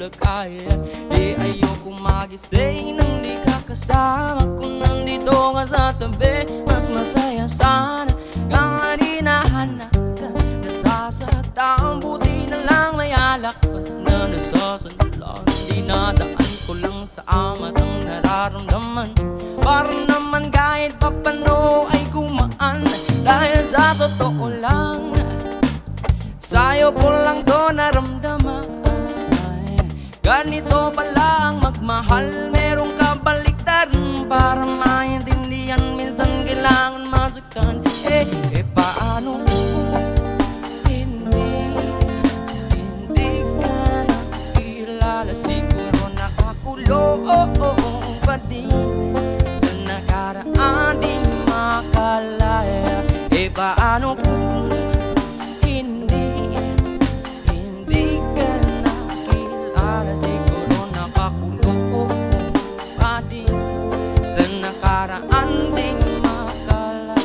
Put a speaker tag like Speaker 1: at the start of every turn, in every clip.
Speaker 1: Bulacan. Di ayoko magising nang di ka kasama. Kung nandito ka sa tabi, mas masaya sana. Kaninahanap ka, nasasaktan. Buti na lang may alak pa na nasasandalan. Dinadaan ko lang sa amat ang nararamdaman. Para naman kahit papano ay kumaan. Dahil sa totoo lang, sa'yo ko lang to naramdaman. Ganito pala ang magmahal, merong kabaliktaran. Para maintindihan, minsan kailangan masaktan. Paano hindi ka nakilala? Siguro nakakulong pa din sa nakaraan, di makalaya. Paano kung hindi ka nakilala? Siguro nakakulong pa din sa nakaraan, di makalaya.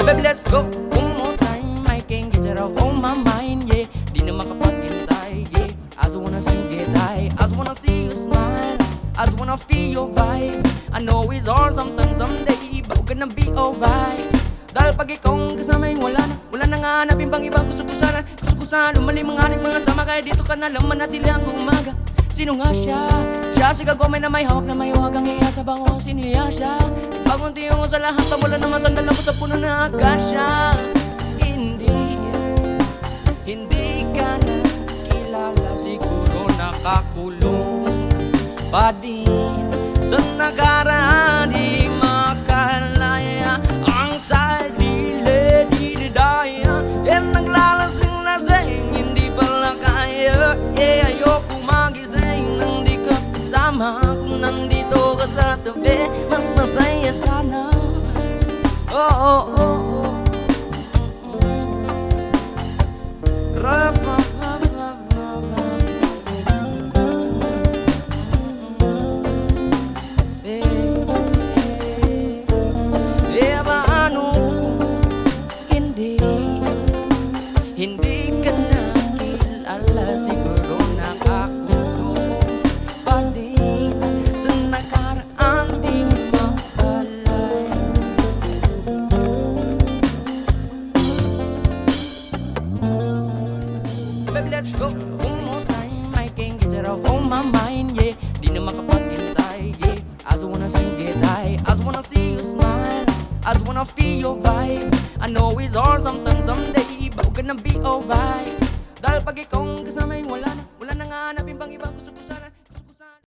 Speaker 1: Baby, let's go one more time. I can't get it off on my mind, yeah. Di na makapagintay, yeah. I just wanna sing it high, I just wanna see you smile, I just wanna feel your vibe. I know it's hard sometimes, someday, but we're gonna be alright. Dahil pag ikaw ang kasama yung wala na nga hanapin pang ibang gusto ko sana lumalim ang ating mga sama. Kaya dito ka na lang manatili hanggang umaga. Sino nga siya? Siya si Kagome na may hawak ang iya sa bango. Sino siya? Pagunti mo sa lahat, wala naman sandal ako sa puno na akasya. Hindi ka na kilala. Siguro nakakulong pa din sa nakaraan, di makalaya. Ang sa'y dili-daya, naglalasing-lasing, hindi pala kaya. Ayoko magising nang di ka kasama. Kung nandito ka sa tabi, mas masaya sana. Paano kung hindi ka nakilala? Siguro nakakulong pa din sa nakaraan, di makalaya. Baby, let's go one more time. I can't get it off on my mind, yeah. Di na makapagintay, yeah. I just wanna sing it high, I just wanna see you smile, I just wanna feel your vibe. I know it's hard sometimes, someday, but we're gonna be alright. Dahil pag ikaw ang kasama yung wala na nga hanapin pang ibang gusto ko sana.